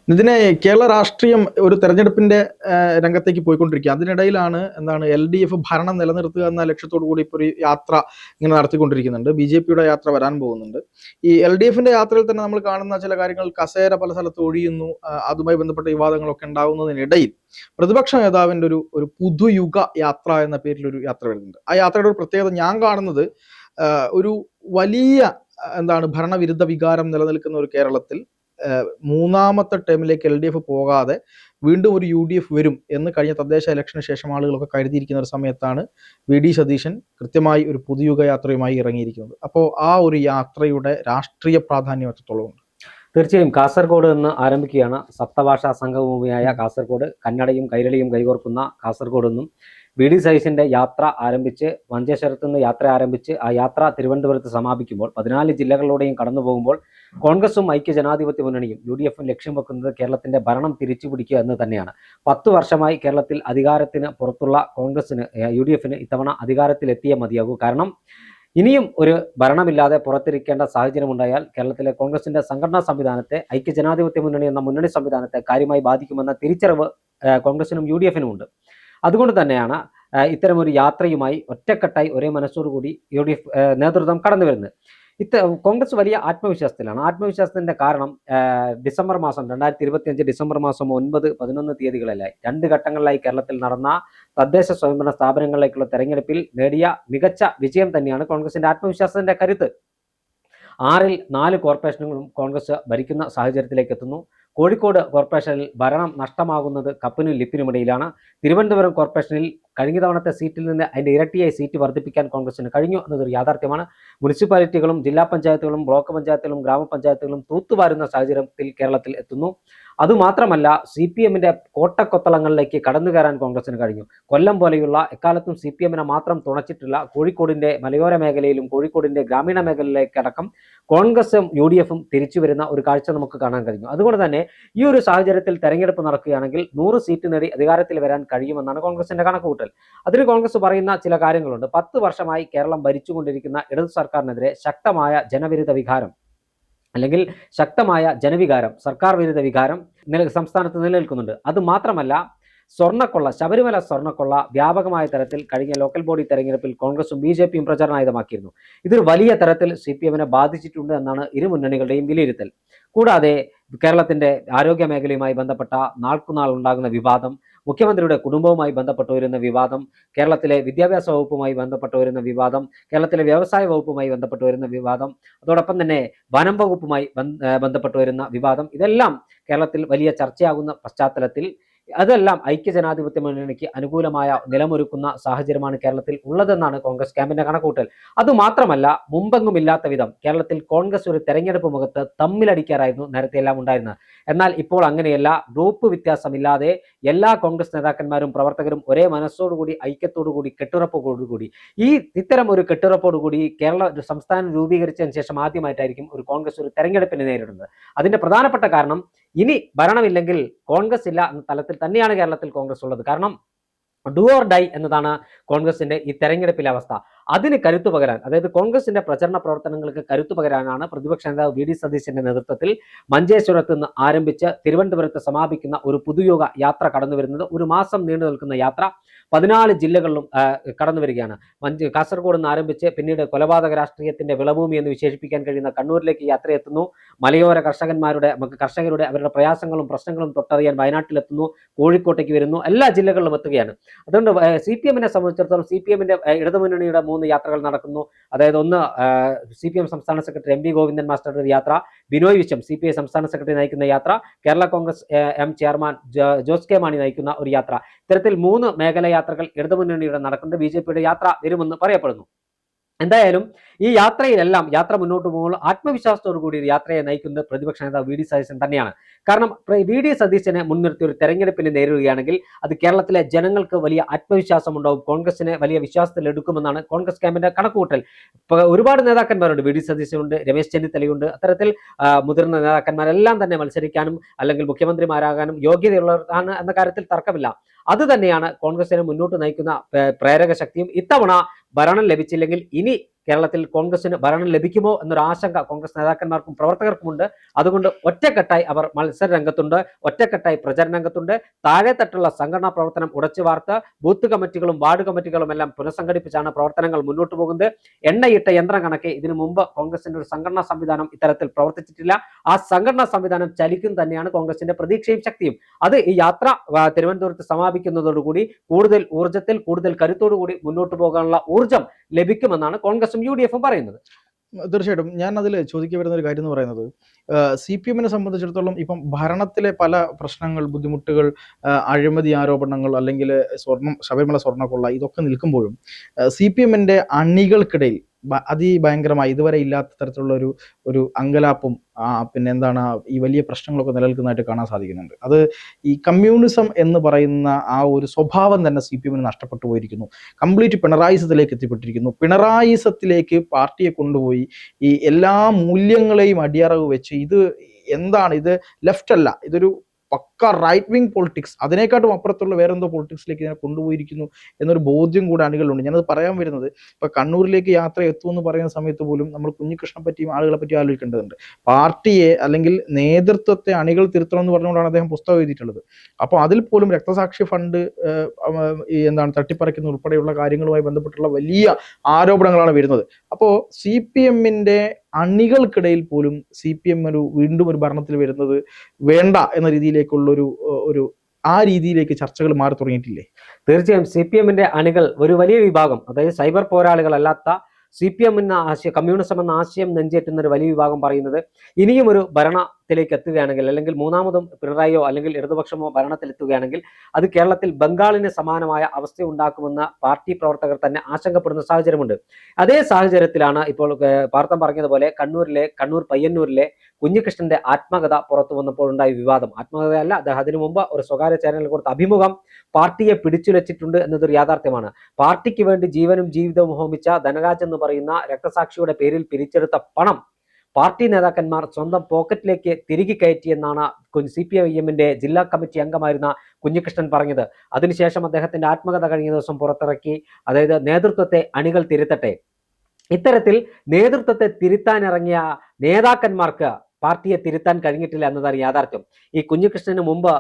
ഇതിനെ കേരള രാഷ്ട്രീയം ഒരു തെരഞ്ഞെടുപ്പിന്റെ രംഗത്തേക്ക് പോയിക്കൊണ്ടിരിക്കുക. അതിനിടയിലാണ് LDF ഭരണം നിലനിർത്തുക എന്ന ലക്ഷ്യത്തോടു കൂടി ഇപ്പോൾ ഒരു യാത്ര ഇങ്ങനെ നടത്തിക്കൊണ്ടിരിക്കുന്നുണ്ട്. BJP-യുടെ യാത്ര വരാൻ പോകുന്നുണ്ട്. ഈ LDF-ന്റെ യാത്രയിൽ തന്നെ നമ്മൾ കാണുന്ന ചില കാര്യങ്ങൾ, കസേര പല സ്ഥലത്ത് ഒഴിയുന്നു, അതുമായി ബന്ധപ്പെട്ട വിവാദങ്ങളൊക്കെ ഉണ്ടാകുന്നതിനിടയിൽ പ്രതിപക്ഷ നേതാവിന്റെ ഒരു പുതുയുഗ യാത്ര എന്ന പേരിൽ ഒരു യാത്ര വരുന്നുണ്ട്. ആ യാത്രയുടെ ഒരു പ്രത്യേകത ഞാൻ കാണുന്നത്, ഒരു വലിയ ഭരണവിരുദ്ധ വികാരം നിലനിൽക്കുന്ന ഒരു കേരളത്തിൽ മൂന്നാമത്തെ ടേമിലേക്ക് LDF പോകാതെ വീണ്ടും ഒരു UDF വരും എന്ന് കഴിഞ്ഞ തദ്ദേശ ഇലക്ഷന് ശേഷം ആളുകളൊക്കെ കരുതിയിരിക്കുന്ന ഒരു സമയത്താണ് VD സതീശൻ കൃത്യമായി ഒരു പുതുയുഗ യാത്രയുമായി ഇറങ്ങിയിരിക്കുന്നത്. അപ്പോൾ ആ ഒരു യാത്രയുടെ രാഷ്ട്രീയ പ്രാധാന്യം എത്രത്തോളം ഉണ്ട്? തീർച്ചയായും കാസർഗോഡ് നിന്ന് ആരംഭിക്കുകയാണ്. സപ്തഭാഷാ സംഗമഭൂമിയായ കാസർഗോഡ്, കന്നഡയും കൈരളിയും കൈകോർക്കുന്ന കാസർഗോഡ് നിന്നും VD സതീശന്റെ യാത്ര ആരംഭിച്ച് മഞ്ചേശ്വരത്ത് നിന്ന് യാത്ര ആരംഭിച്ച് ആ യാത്ര തിരുവനന്തപുരത്ത് സമാപിക്കുമ്പോൾ 14 ജില്ലകളിലൂടെയും കടന്നു പോകുമ്പോൾ കോൺഗ്രസും ഐക്യജനാധിപത്യ മുന്നണിയും UDF-ഉം ലക്ഷ്യം വെക്കുന്നത് കേരളത്തിന്റെ ഭരണം തിരിച്ചുപിടിക്കുക എന്ന് തന്നെയാണ്. 10 വർഷമായി കേരളത്തിൽ അധികാരത്തിന് പുറത്തുള്ള കോൺഗ്രസിന്, UDF-ന് ഇത്തവണ അധികാരത്തിലെത്തിയേ മതിയാകൂ. കാരണം ഇനിയും ഒരു ഭരണമില്ലാതെ പുറത്തിരിക്കേണ്ട സാഹചര്യമുണ്ടായാൽ കേരളത്തിലെ കോൺഗ്രസിന്റെ സംഘടനാ സംവിധാനത്തെ, ഐക്യജനാധിപത്യ മുന്നണി എന്ന മുന്നണി സംവിധാനത്തെ കാര്യമായി ബാധിക്കുമെന്ന തിരിച്ചറിവ് കോൺഗ്രസിനും UDF-നും ഉണ്ട്. അതുകൊണ്ട് തന്നെയാണ് ഇത്തരമൊരു യാത്രയുമായി ഒറ്റക്കെട്ടായി ഒരേ മനസ്സോടുകൂടി UDF നേതൃത്വം കടന്നു വരുന്നത്. കോൺഗ്രസ് വലിയ ആത്മവിശ്വാസത്തിലാണ്. ആത്മവിശ്വാസത്തിന്റെ കാരണം ഡിസംബർ മാസം 2025 ഡിസംബർ മാസം 9, 11 തീയതികളിലായി 2 ഘട്ടങ്ങളിലായി കേരളത്തിൽ നടന്ന തദ്ദേശ സ്വയംഭരണ സ്ഥാപനങ്ങളിലേക്കുള്ള തെരഞ്ഞെടുപ്പിൽ നേടിയ മികച്ച വിജയം തന്നെയാണ് കോൺഗ്രസിന്റെ ആത്മവിശ്വാസത്തിന്റെ കരുത്ത്. 6-ൽ 4 കോർപ്പറേഷനുകളും കോൺഗ്രസ് ഭരിക്കുന്ന സാഹചര്യത്തിലേക്ക് എത്തുന്നു. കോഴിക്കോട് കോർപ്പറേഷനിൽ ഭരണം നഷ്ടമാകുന്നത് കപ്പിനും ലിപ്പിനുമിടയിലാണ്. തിരുവനന്തപുരം കോർപ്പറേഷനിൽ കഴിഞ്ഞ തവണത്തെ സീറ്റിൽ നിന്ന് അതിൻ്റെ ഇരട്ടിയായി സീറ്റ് വർദ്ധിപ്പിക്കാൻ കോൺഗ്രസിന് കഴിഞ്ഞു എന്നതൊരു യാഥാർത്ഥ്യമാണ്. മുനിസിപ്പാലിറ്റികളും ജില്ലാ പഞ്ചായത്തുകളും ബ്ലോക്ക് പഞ്ചായത്തുകളും ഗ്രാമപഞ്ചായത്തുകളും തൂത്തുവാരുന്ന സാഹചര്യത്തിൽ കേരളത്തിൽ എത്തുന്നു. അതുമാത്രമല്ല, CPM-ന്റെ കോട്ടക്കൊത്തളങ്ങളിലേക്ക് കടന്നു കയറാൻ കോൺഗ്രസിന് കഴിഞ്ഞു. കൊല്ലം പോലെയുള്ള എക്കാലത്തും CPM-നെ മാത്രം തുണച്ചിട്ടുള്ള കോഴിക്കോടിന്റെ മലയോര മേഖലയിലും കോഴിക്കോടിന്റെ ഗ്രാമീണ മേഖലയിലേക്കടക്കം കോൺഗ്രസും UDF-ഉം തിരിച്ചു വരുന്ന ഒരു കാഴ്ച നമുക്ക് കാണാൻ കഴിഞ്ഞു. അതുകൊണ്ട് തന്നെ ഈ ഒരു സാഹചര്യത്തിൽ തെരഞ്ഞെടുപ്പ് നടക്കുകയാണെങ്കിൽ 100 സീറ്റ് നേടി അധികാരത്തിൽ വരാൻ കഴിയുമെന്നാണ് കോൺഗ്രസിന്റെ കണക്കുകൂട്ടൽ. അതിന് കോൺഗ്രസ് പറയുന്ന ചില കാര്യങ്ങളുണ്ട്. 10 വർഷമായി കേരളം ഭരിച്ചുകൊണ്ടിരിക്കുന്ന ഇടതു സർക്കാരിനെതിരെ ശക്തമായ ജനവിരുദ്ധ വികാരം, അല്ലെങ്കിൽ ശക്തമായ ജനവികാരം, സർക്കാർ വിരുദ്ധ വികാരം സംസ്ഥാനത്ത് നിലനിൽക്കുന്നുണ്ട്. അത് മാത്രമല്ല, സ്വർണ്ണക്കൊള്ള, ശബരിമല സ്വർണ്ണക്കൊള്ള വ്യാപകമായ തരത്തിൽ കഴിഞ്ഞ ലോക്കൽ ബോഡി തെരഞ്ഞെടുപ്പിൽ കോൺഗ്രസും BJP-യും പ്രചരണായുധമാക്കിയിരുന്നു. ഇതൊരു വലിയ തരത്തിൽ CPM-നെ ബാധിച്ചിട്ടുണ്ട് എന്നാണ് ഇരു മുന്നണികളുടെയും വിലയിരുത്തൽ. കൂടാതെ കേരളത്തിന്റെ ആരോഗ്യ മേഖലയുമായി ബന്ധപ്പെട്ട നാൾക്കുനാൾ ഉണ്ടാകുന്ന വിവാദം, മുഖ്യമന്ത്രിയുടെ കുടുംബവുമായി ബന്ധപ്പെട്ട് വരുന്ന വിവാദം, കേരളത്തിലെ വിദ്യാഭ്യാസ വകുപ്പുമായി ബന്ധപ്പെട്ട് വരുന്ന വിവാദം, കേരളത്തിലെ വ്യവസായ വകുപ്പുമായി ബന്ധപ്പെട്ട് വരുന്ന വിവാദം, അതോടൊപ്പം തന്നെ വനം വകുപ്പുമായി ബന്ധപ്പെട്ട് വരുന്ന വിവാദം, ഇതെല്ലാം കേരളത്തിൽ വലിയ ചർച്ചയാകുന്ന പശ്ചാത്തലത്തിൽ അതെല്ലാം ഐക്യജനാധിപത്യ മുന്നണിക്ക് അനുകൂലമായ നിലമൊരുക്കുന്ന സാഹചര്യമാണ് കേരളത്തിൽ ഉള്ളതെന്നാണ് കോൺഗ്രസ് ക്യാമ്പിന്റെ കണക്കൂട്ടൽ. അതുമാത്രമല്ല, മുമ്പെങ്ങുമില്ലാത്ത വിധം കേരളത്തിൽ കോൺഗ്രസ് ഒരു തെരഞ്ഞെടുപ്പ് മുഖത്ത് തമ്മിലടിക്കാറായിരുന്നു നേരത്തെ എല്ലാം ഉണ്ടായിരുന്നത്. എന്നാൽ ഇപ്പോൾ അങ്ങനെയല്ല. ഗ്രൂപ്പ് വ്യത്യാസമില്ലാതെ എല്ലാ കോൺഗ്രസ് നേതാക്കന്മാരും പ്രവർത്തകരും ഒരേ മനസ്സോടുകൂടി, ഐക്യത്തോടുകൂടി, കെട്ടുറപ്പോടുകൂടി, ഇത്തരം ഒരു കെട്ടുറപ്പോടുകൂടി കേരള സംസ്ഥാനം രൂപീകരിച്ചതിന് ശേഷം ആദ്യമായിട്ടായിരിക്കും ഒരു കോൺഗ്രസ് ഒരു തെരഞ്ഞെടുപ്പിനെ നേരിടുന്നത്. അതിന്റെ പ്രധാനപ്പെട്ട കാരണം, ഇനി ഭരണമില്ലെങ്കിൽ കോൺഗ്രസ് ഇല്ല എന്ന തലത്തിൽ തന്നെയാണ് കേരളത്തിൽ കോൺഗ്രസ് ഉള്ളത്. കാരണം ഡു ഓർ ഡൈ എന്നതാണ് കോൺഗ്രസിന്റെ ഈ തെരഞ്ഞെടുപ്പിലെ അവസ്ഥ. അതിന് കരുത്തു പകരാൻ, അതായത് കോൺഗ്രസിന്റെ പ്രചരണ പ്രവർത്തനങ്ങൾക്ക് കരുത്തു പകരാനാണ് പ്രതിപക്ഷ നേതാവ് VD സതീശന്റെ നേതൃത്വത്തിൽ മഞ്ചേശ്വരത്ത് നിന്ന് ആരംഭിച്ച് തിരുവനന്തപുരത്ത് സമാപിക്കുന്ന ഒരു പുതുയുഗ യാത്ര കടന്നു വരുന്നത്. ഒരു മാസം നീണ്ടു നിൽക്കുന്ന യാത്ര 14 ജില്ലകളിലും കടന്നു വരികയാണ്. കാസർഗോഡ് നിന്ന് ആരംഭിച്ച് പിന്നീട് കൊലപാതക രാഷ്ട്രീയത്തിന്റെ വിളഭൂമി എന്ന് വിശേഷിപ്പിക്കാൻ കഴിയുന്ന കണ്ണൂരിലേക്ക് യാത്രയെത്തുന്നു. മലയോര കർഷകരുടെ അവരുടെ പ്രയാസങ്ങളും പ്രശ്നങ്ങളും തൊട്ടറിയാൻ വയനാട്ടിലെത്തുന്നു, കോഴിക്കോട്ടേക്ക് വരുന്നു, എല്ലാ ജില്ലകളിലും എത്തുകയാണ്. അതുകൊണ്ട് CPM-നെ സംബന്ധിച്ചിടത്തോളം CPM-ന്റെ ഇടതുമുന്നണിയുടെ 3 യാത്രകൾ നടക്കുന്നു. അതായത് ഒന്ന് CPM സംസ്ഥാന സെക്രട്ടറി MV ഗോവിന്ദൻ മാസ്റ്ററുടെ യാത്ര, ബിനോയ് വിശ്വം CPI സംസ്ഥാന സെക്രട്ടറി നയിക്കുന്ന യാത്ര, കേരള കോൺഗ്രസ് ചെയർമാൻ ജോസ് കെ മാണി നയിക്കുന്ന ഒരു യാത്ര. ഇത്തരത്തിൽ 3 മേഖല യാത്രകൾ ഇടതുമുന്നണിയുടെ നടക്കുന്നത്. BJP-യുടെ യാത്ര വരുമെന്ന് പറയപ്പെടുന്നു. എന്തായാലും ഈ യാത്രയിലെല്ലാം യാത്ര മുന്നോട്ട് പോകുമ്പോൾ ആത്മവിശ്വാസത്തോടു കൂടി യാത്രയെ നയിക്കുന്നത് പ്രതിപക്ഷ നേതാവ് VD സതീശൻ തന്നെയാണ്. കാരണം VD സതീശനെ മുൻനിർത്തി ഒരു തെരഞ്ഞെടുപ്പിനെ നേരിടുകയാണെങ്കിൽ അത് കേരളത്തിലെ ജനങ്ങൾക്ക് വലിയ ആത്മവിശ്വാസം ഉണ്ടാവും, കോൺഗ്രസിനെ വലിയ വിശ്വാസത്തിൽ എടുക്കുമെന്നാണ് കോൺഗ്രസ് ക്യാമ്പിന്റെ കണക്കുകൂട്ടൽ. ഒരുപാട് നേതാക്കന്മാരുണ്ട്, VD സതീശനുണ്ട്, രമേശ് ചെന്നിത്തലയുണ്ട്. അത്തരത്തിൽ മുതിർന്ന നേതാക്കന്മാരെല്ലാം തന്നെ മത്സരിക്കാനും അല്ലെങ്കിൽ മുഖ്യമന്ത്രിമാരാകാനും യോഗ്യതയുള്ളവരാണ് എന്ന കാര്യത്തിൽ തർക്കമില്ല. അത് തന്നെയാണ് കോൺഗ്രസിനെ മുന്നോട്ട് നയിക്കുന്ന പ്രേരക ശക്തിയും. ഇത്തവണ ഭരണം ലഭിച്ചില്ലെങ്കിൽ ഇനി കേരളത്തിൽ കോൺഗ്രസിന് ഭരണം ലഭിക്കുമോ എന്നൊരു ആശങ്ക കോൺഗ്രസ് നേതാക്കന്മാർക്കും പ്രവർത്തകർക്കുമുണ്ട്. അതുകൊണ്ട് ഒറ്റക്കെട്ടായി അവർ മത്സര രംഗത്തുണ്ട്, ഒറ്റക്കെട്ടായി പ്രചരണ രംഗത്തുണ്ട്. താഴെത്തട്ടുള്ള സംഘടനാ പ്രവർത്തനം ഉടച്ചു വാർത്ത് ബൂത്ത് കമ്മിറ്റികളും വാർഡ് കമ്മിറ്റികളും എല്ലാം പുനഃസംഘടിപ്പിച്ചാണ് പ്രവർത്തനങ്ങൾ മുന്നോട്ട് പോകുന്നത്. എണ്ണയിട്ട യന്ത്രം കണക്കെ ഇതിനു മുമ്പ് കോൺഗ്രസിന്റെ ഒരു സംഘടനാ സംവിധാനം ഇത്തരത്തിൽ പ്രവർത്തിച്ചിട്ടില്ല. ആ സംഘടനാ സംവിധാനം ചലിക്കും തന്നെയാണ് കോൺഗ്രസിന്റെ പ്രതീക്ഷയും ശക്തിയും. അത് ഈ യാത്ര തിരുവനന്തപുരത്ത് സമാപിക്കുന്നതോടുകൂടി കൂടുതൽ ഊർജ്ജത്തിൽ കൂടുതൽ കരുത്തോടുകൂടി മുന്നോട്ട് പോകാനുള്ള ഊർജ്ജം ലഭിക്കുമെന്നാണ് കോൺഗ്രസും UDF പറയുന്നത്. തീർച്ചയായിട്ടും ഞാൻ അതിൽ ചോദിക്കാൻ വരുന്ന ഒരു കാര്യം എന്ന് പറയുന്നത്, CPM-നെ സംബന്ധിച്ചിടത്തോളം ഇപ്പം ഭരണത്തിലെ പല പ്രശ്നങ്ങൾ, ബുദ്ധിമുട്ടുകൾ, അഴിമതി ആരോപണങ്ങൾ, അല്ലെങ്കിൽ ശബരിമല സ്വർണ്ണക്കൊള്ള, ഇതൊക്കെ നിൽക്കുമ്പോഴും CPM-ന്റെ അണികൾക്കിടയിൽ അതിഭയങ്കരമായി ഇതുവരെ ഇല്ലാത്ത തരത്തിലുള്ള ഒരു അങ്കലാപ്പും പിന്നെ എന്താണ് ഈ വലിയ പ്രശ്നങ്ങളൊക്കെ നിലനിൽക്കുന്നതായിട്ട് കാണാൻ സാധിക്കുന്നുണ്ട്. അത് ഈ കമ്മ്യൂണിസം എന്ന് പറയുന്ന ആ ഒരു സ്വഭാവം തന്നെ CPM-ന് നഷ്ടപ്പെട്ടു പോയിരിക്കുന്നു. കംപ്ലീറ്റ് പിണറായിസത്തിലേക്ക് എത്തിപ്പെട്ടിരിക്കുന്നു. പിണറായിസത്തിലേക്ക് പാർട്ടിയെ കൊണ്ടുപോയി ഈ എല്ലാ മൂല്യങ്ങളെയും അടിയറവ് വെച്ച് ഇത് എന്താണ്, ഇത് ലെഫ്റ്റ് അല്ല, ഇതൊരു പക്ക റൈറ്റ് വിങ് പൊളിറ്റിക്സ്, അതിനേക്കാട്ടും അപ്പുറത്തുള്ള വേറെന്തോ പൊളിറ്റിക്സിലേക്ക് ഇതിനെ കൊണ്ടുപോയിരിക്കുന്നു എന്നൊരു ബോധ്യം കൂടെ അണികളുണ്ട്. ഞാനത് പറയാൻ വരുന്നത്, ഇപ്പൊ കണ്ണൂരിലേക്ക് യാത്ര എത്തുമെന്ന് പറയുന്ന സമയത്ത് പോലും നമ്മൾ കുഞ്ഞികൃഷ്ണനെ പറ്റിയും ആളുകളെ പറ്റിയും ആലോചിക്കേണ്ടതുണ്ട്. പാർട്ടിയെ അല്ലെങ്കിൽ നേതൃത്വത്തെ അണികൾ തിരുത്തണം എന്ന് പറഞ്ഞുകൊണ്ടാണ് അദ്ദേഹം പുസ്തകം എഴുതിയിട്ടുള്ളത്. അപ്പോൾ അതിൽ പോലും രക്തസാക്ഷി ഫണ്ട് തട്ടിപ്പറിക്കുന്ന ഉൾപ്പെടെയുള്ള കാര്യങ്ങളുമായി ബന്ധപ്പെട്ടുള്ള വലിയ ആരോപണങ്ങളാണ് വരുന്നത്. അപ്പോൾ CPM-ന്റെ അണികൾക്കിടയിൽ പോലും CPM വീണ്ടും ഒരു ഭരണത്തിൽ വരുന്നത് വേണ്ട എന്ന രീതിയിലേക്കുള്ള ഒരു ആ രീതിയിലേക്ക് ചർച്ചകൾ മാറി തുടങ്ങിയിട്ടില്ലേ? തീർച്ചയായും CPM-ന്റെ അണികൾ ഒരു വലിയ വിഭാഗം, അതായത് സൈബർ പോരാളികളല്ലാത്ത CPM എന്ന ആശയം, കമ്മ്യൂണിസം എന്ന ആശയം നെഞ്ചേറ്റുന്ന ഒരു വലിയ വിഭാഗം പറയുന്നത്, ഇനിയും ഒരു ഭരണത്തിലേക്ക് എത്തുകയാണെങ്കിൽ, അല്ലെങ്കിൽ മൂന്നാമതും പിണറായിയോ അല്ലെങ്കിൽ ഇടതുപക്ഷമോ ഭരണത്തിലെത്തുകയാണെങ്കിൽ അത് കേരളത്തിൽ ബംഗാളിന് സമാനമായ അവസ്ഥ ഉണ്ടാക്കുമെന്ന് പാർട്ടി പ്രവർത്തകർ തന്നെ ആശങ്കപ്പെടുന്ന സാഹചര്യമുണ്ട്. അതേ സാഹചര്യത്തിലാണ് ഇപ്പോൾ പാർത്ഥൻ പറഞ്ഞതുപോലെ കണ്ണൂർ പയ്യന്നൂരിലെ കുഞ്ഞികൃഷ്ണന്റെ ആത്മകഥ പുറത്തു വന്നപ്പോൾ ഉണ്ടായ വിവാദം. ആത്മകഥയല്ല, അതിനു മുമ്പ് ഒരു സ്വകാര്യ ചാനലിൽ കൊടുത്ത അഭിമുഖം പാർട്ടിയെ പിടിച്ചുലച്ചിട്ടുണ്ട് എന്നതൊരു യാഥാർത്ഥ്യമാണ്. പാർട്ടിക്ക് വേണ്ടി ജീവനും ജീവിതവും ഹോമിച്ച ധനരാജ് എന്ന് പറയുന്ന രക്തസാക്ഷിയുടെ പേരിൽ പിരിച്ചെടുത്ത പണം പാർട്ടി നേതാക്കന്മാർ സ്വന്തം പോക്കറ്റിലേക്ക് തിരികെ കയറ്റിയെന്നാണ് CPIM-ന്റെ ജില്ലാ കമ്മിറ്റി അംഗമായിരുന്ന കുഞ്ഞികൃഷ്ണൻ പറഞ്ഞത്. അതിനുശേഷം അദ്ദേഹത്തിന്റെ ആത്മകഥ കഴിഞ്ഞ ദിവസം പുറത്തിറക്കി. അതായത് നേതൃത്വത്തെ അണികൾ തിരുത്തട്ടെ. ഇത്തരത്തിൽ നേതൃത്വത്തെ തിരുത്താനിറങ്ങിയ നേതാക്കന്മാർക്ക് പാർട്ടിയെ തിരുത്താൻ കഴിഞ്ഞിട്ടില്ല എന്നതാണ് യാഥാർത്ഥ്യം. ഈ കുഞ്ഞികൃഷ്ണന് മുമ്പ്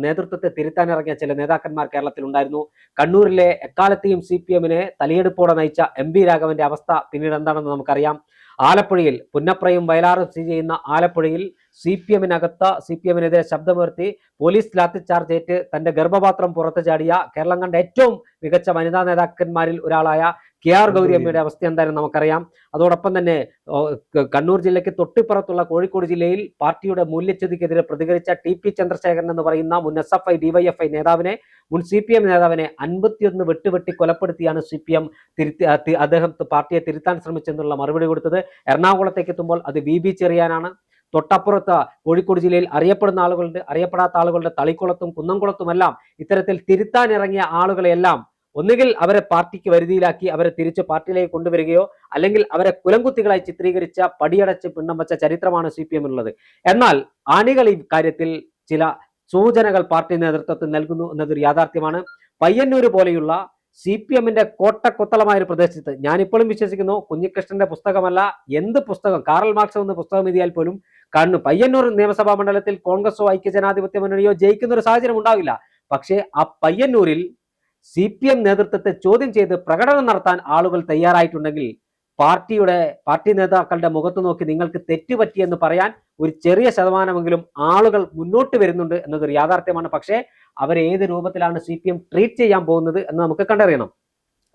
നേതൃത്വത്തെ തിരുത്താനിറങ്ങിയ ചില നേതാക്കന്മാർ കേരളത്തിൽ ഉണ്ടായിരുന്നു. കണ്ണൂരിലെ എക്കാലത്തെയും CPM-നെ തലയെടുപ്പോടെ നയിച്ച MB രാഘവന്റെ അവസ്ഥ പിന്നീട് എന്താണെന്ന് നമുക്കറിയാം. ആലപ്പുഴയിൽ പുന്നപ്രയും വയലാറും സ്ഥിതി ചെയ്യുന്ന ആലപ്പുഴയിൽ CPM-നെതിരെ ശബ്ദമുയർത്തി പോലീസ് ലാത്തിച്ചാർജ് ഏറ്റ് തന്റെ ഗർഭപാത്രം പുറത്തു ചാടിയ കേരളം കണ്ട ഏറ്റവും മികച്ച വനിതാ നേതാക്കന്മാരിൽ ഒരാളായ KR ഗൗരിയമ്മയുടെ അവസ്ഥ എന്തായാലും നമുക്കറിയാം. അതോടൊപ്പം തന്നെ കണ്ണൂർ ജില്ലയ്ക്ക് തൊട്ടിപ്പുറത്തുള്ള കോഴിക്കോട് ജില്ലയിൽ പാർട്ടിയുടെ മൂല്യച്യുതിക്കെതിരെ പ്രതികരിച്ച TP ചന്ദ്രശേഖരൻ എന്ന് പറയുന്ന മുൻ SFI DYFI നേതാവിനെ, മുൻ CPM നേതാവിനെ 51 വെട്ടുവെട്ടി കൊലപ്പെടുത്തിയാണ് CPM അദ്ദേഹം പാർട്ടിയെ തിരുത്താൻ ശ്രമിച്ചെന്നുള്ള മറുപടി കൊടുത്തത്. എറണാകുളത്തേക്ക് എത്തുമ്പോൾ അത് VB ചെറിയാനാണ്. തൊട്ടപ്പുറത്ത് കോഴിക്കോട് ജില്ലയിൽ അറിയപ്പെടുന്ന ആളുകളുണ്ട്, അറിയപ്പെടാത്ത ആളുകളുടെ തളിക്കുളത്തും കുന്നംകുളത്തുമെല്ലാം ഇത്തരത്തിൽ തിരുത്താനിറങ്ങിയ ആളുകളെയെല്ലാം ഒന്നുകിൽ അവരെ പാർട്ടിക്ക് വരുതിയിലാക്കി അവരെ തിരിച്ച് പാർട്ടിയിലേക്ക് കൊണ്ടുവരികയോ അല്ലെങ്കിൽ അവരെ കുലംകുത്തികളായി ചിത്രീകരിച്ച പടിയടച്ച് പിണ്ണം വെച്ച ചരിത്രമാണ് CPM-നുള്ളത്. എന്നാൽ അണികൾ ഈ കാര്യത്തിൽ ചില സൂചനകൾ പാർട്ടി നേതൃത്വത്തിൽ നൽകുന്നു എന്നതൊരു യാഥാർത്ഥ്യമാണ്. പയ്യന്നൂർ പോലെയുള്ള CPM-ന്റെ കോട്ടക്കൊത്തളമായ ഒരു പ്രദേശത്ത് ഞാനിപ്പോഴും വിശ്വസിക്കുന്നു, കുഞ്ഞികൃഷ്ണന്റെ പുസ്തകമല്ല, എന്ത് പുസ്തകം, കാറൽ മാർക്സ് എന്ന പുസ്തകം എഴുതിയാൽ പോലും പയ്യന്നൂർ നിയമസഭാ മണ്ഡലത്തിൽ കോൺഗ്രസോ ഐക്യജനാധിപത്യ മുന്നണിയോ ജയിക്കുന്ന ഒരു സാഹചര്യം ഉണ്ടാവില്ല. പക്ഷേ ആ പയ്യന്നൂരിൽ CPM നേതൃത്വത്തെ ചോദ്യം ചെയ്ത് പ്രകടനം നടത്താൻ ആളുകൾ തയ്യാറായിട്ടുണ്ടെങ്കിൽ പാർട്ടി നേതാക്കളുടെ മുഖത്ത് നോക്കി നിങ്ങൾക്ക് തെറ്റുപറ്റിയെന്ന് പറയാൻ ഒരു ചെറിയ ശതമാനമെങ്കിലും ആളുകൾ മുന്നോട്ട് വരുന്നുണ്ട് എന്നതൊരു യാഥാർത്ഥ്യമാണ്. പക്ഷേ അവരെ ഏത് രൂപത്തിലാണ് CPM ട്രീറ്റ് ചെയ്യാൻ പോകുന്നത് എന്ന് നമുക്ക് കണ്ടറിയണം.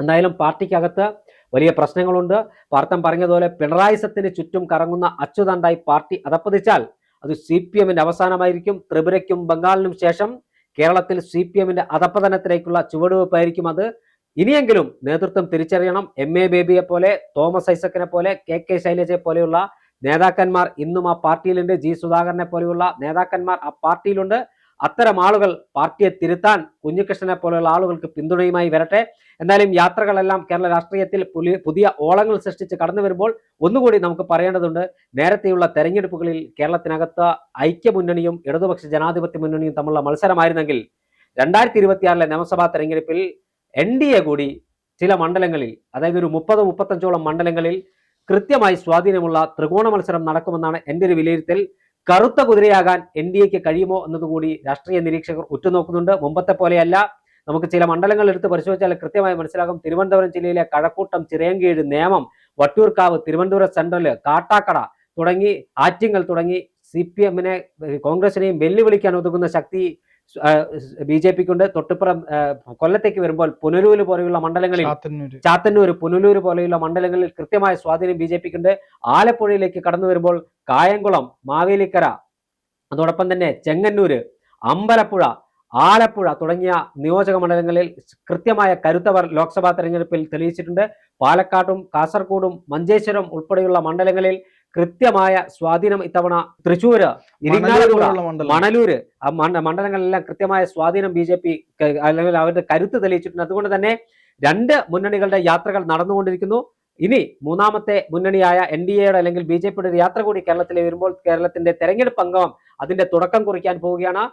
എന്തായാലും പാർട്ടിക്കകത്ത് വലിയ പ്രശ്നങ്ങളുണ്ട്. പാർത്ഥൻ പറഞ്ഞതുപോലെ പിണറായിസത്തിന് ചുറ്റും കറങ്ങുന്ന അച്ചുതണ്ടായി പാർട്ടി അധപ്പതിച്ചാൽ അത് CPM-ന്റെ അവസാനമായിരിക്കും. ത്രിപുരയ്ക്കും ബംഗാളിനും ശേഷം കേരളത്തിൽ CPM-ന്റെ അധപ്പതനത്തിലേക്കുള്ള ചുവടുവെപ്പായിരിക്കും അത്. ഇനിയെങ്കിലും നേതൃത്വം തിരിച്ചറിയണം. MA ബേബിയെ പോലെ, തോമസ് ഐസക്കിനെ പോലെ, KK ശൈലജയെ പോലെയുള്ള നേതാക്കന്മാർ ഇന്നും ആ പാർട്ടിയിലുണ്ട്. G സുധാകരനെ പോലെയുള്ള നേതാക്കന്മാർ ആ പാർട്ടിയിലുണ്ട്. അത്തരം ആളുകൾ പാർട്ടിയെ തിരുത്താൻ കുഞ്ഞികൃഷ്ണനെ പോലെയുള്ള ആളുകൾക്ക് പിന്തുണയുമായി വരട്ടെ. എന്തായാലും യാത്രകളെല്ലാം കേരള രാഷ്ട്രീയത്തിൽ പുതിയ ഓളങ്ങൾ സൃഷ്ടിച്ച് കടന്നു വരുമ്പോൾ ഒന്നുകൂടി നമുക്ക് പറയേണ്ടതുണ്ട്. നേരത്തെയുള്ള തെരഞ്ഞെടുപ്പുകളിൽ കേരളത്തിനകത്ത് ഐക്യമുന്നണിയും ഇടതുപക്ഷ ജനാധിപത്യ മുന്നണിയും തമ്മിലുള്ള മത്സരമായിരുന്നെങ്കിൽ 2026 നിയമസഭാ തെരഞ്ഞെടുപ്പിൽ NDA കൂടി ചില മണ്ഡലങ്ങളിൽ, അതായത് ഒരു 30-35ഓളം മണ്ഡലങ്ങളിൽ കൃത്യമായി സ്വാധീനമുള്ള ത്രികോണ മത്സരം നടക്കുമെന്നാണ് എൻ്റെ ഒരു വിലയിരുത്തൽ. കറുത്ത കുതിരയാകാൻ NDAക്ക് കഴിയുമോ എന്നതുകൂടി രാഷ്ട്രീയ നിരീക്ഷകർ ഉറ്റുനോക്കുന്നുണ്ട്. മുമ്പത്തെ പോലെയല്ല. നമുക്ക് ചില മണ്ഡലങ്ങൾ എടുത്ത് പരിശോധിച്ചാൽ കൃത്യമായി മനസ്സിലാകും. തിരുവനന്തപുരം ജില്ലയിലെ കഴക്കൂട്ടം, ചിറയൻകീഴ്, നേമം, വട്ടിയൂർക്കാവ്, തിരുവനന്തപുരം സെൻട്രൽ, കാട്ടാക്കട തുടങ്ങി, ആറ്റിങ്ങൽ തുടങ്ങി CPM-നെ, കോൺഗ്രസിനെയും വെല്ലുവിളിക്കാൻ ഒതുങ്ങുന്ന ശക്തി BJPക്കുണ്ട്. തൊട്ടിപ്പുറം കൊല്ലത്തേക്ക് വരുമ്പോൾ പുനലൂര് പോലെയുള്ള മണ്ഡലങ്ങളിൽ, ചാത്തന്നൂർ, പുനലൂര് പോലെയുള്ള മണ്ഡലങ്ങളിൽ കൃത്യമായ സ്വാധീനം BJPക്കുണ്ട്. ആലപ്പുഴയിലേക്ക് കടന്നു വരുമ്പോൾ കായംകുളം, മാവേലിക്കര, അതോടൊപ്പം തന്നെ ചെങ്ങന്നൂര്, അമ്പലപ്പുഴ, ആലപ്പുഴ തുടങ്ങിയ നിയോജക മണ്ഡലങ്ങളിൽ കൃത്യമായ കരുത്തവർ ലോക്സഭാ തെരഞ്ഞെടുപ്പിൽ തെളിയിച്ചിട്ടുണ്ട്. പാലക്കാടും കാസർഗോഡും മഞ്ചേശ്വരം ഉൾപ്പെടെയുള്ള മണ്ഡലങ്ങളിൽ കൃത്യമായ സ്വാധീനം ഇത്തവണ തൃശ്ശൂര്, ഇരിങ്ങാലക്കുട, മണലൂര് മണ്ഡലങ്ങളിലെല്ലാം കൃത്യമായ സ്വാധീനം BJP അല്ലെങ്കിൽ അവരുടെ കരുത്ത് തെളിയിച്ചിട്ടുണ്ട്. അതുകൊണ്ട് തന്നെ രണ്ട് മുന്നണികളുടെ യാത്രകൾ നടന്നുകൊണ്ടിരിക്കുന്നു. ഇനി മൂന്നാമത്തെ മുന്നണിയായ NDAയുടെ അല്ലെങ്കിൽ BJPയുടെ ഒരു യാത്ര കൂടി കേരളത്തിൽ വരുമ്പോൾ കേരളത്തിന്റെ തെരഞ്ഞെടുപ്പ് അംഗം അതിന്റെ തുടക്കം കുറിക്കാൻ പോവുകയാണ്.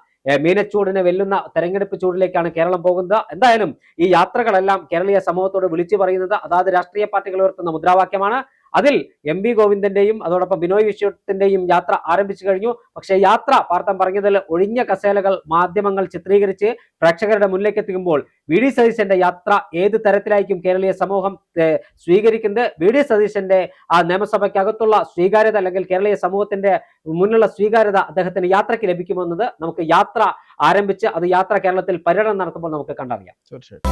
മീനച്ചൂടിനെ വെല്ലുന്ന തെരഞ്ഞെടുപ്പ് ചൂടിലേക്കാണ് കേരളം പോകുന്നത്. എന്തായാലും ഈ യാത്രകളെല്ലാം കേരളീയ സമൂഹത്തോട് വിളിച്ചു പറയുന്നത് അതാത് രാഷ്ട്രീയ പാർട്ടികൾ ഉയർത്തുന്ന മുദ്രാവാക്യമാണ്. അതിൽ MV ഗോവിന്ദന്റെയും അതോടൊപ്പം ബിനോയ് വിശ്വത്തിന്റെയും യാത്ര ആരംഭിച്ചു കഴിഞ്ഞു. പക്ഷേ യാത്ര പാർത്ഥം പറഞ്ഞതിൽ ഒഴിഞ്ഞ കസേലകൾ മാധ്യമങ്ങൾ ചിത്രീകരിച്ച് പ്രേക്ഷകരുടെ മുന്നിലേക്ക് എത്തിക്കുമ്പോൾ VD സതീശന്റെ യാത്ര ഏത് തരത്തിലായിരിക്കും കേരളീയ സമൂഹം സ്വീകരിക്കുന്നത്, VD സതീശന്റെ ആ നിയമസഭയ്ക്കകത്തുള്ള സ്വീകാര്യത അല്ലെങ്കിൽ കേരളീയ സമൂഹത്തിന്റെ മുന്നിലുള്ള സ്വീകാര്യത അദ്ദേഹത്തിന് യാത്രയ്ക്ക് ലഭിക്കുമെന്നത് നമുക്ക് യാത്ര ആരംഭിച്ച് അത് യാത്ര കേരളത്തിൽ പര്യടനം നടത്തുമ്പോൾ നമുക്ക് കണ്ടറിയാം. തീർച്ചയായിട്ടും.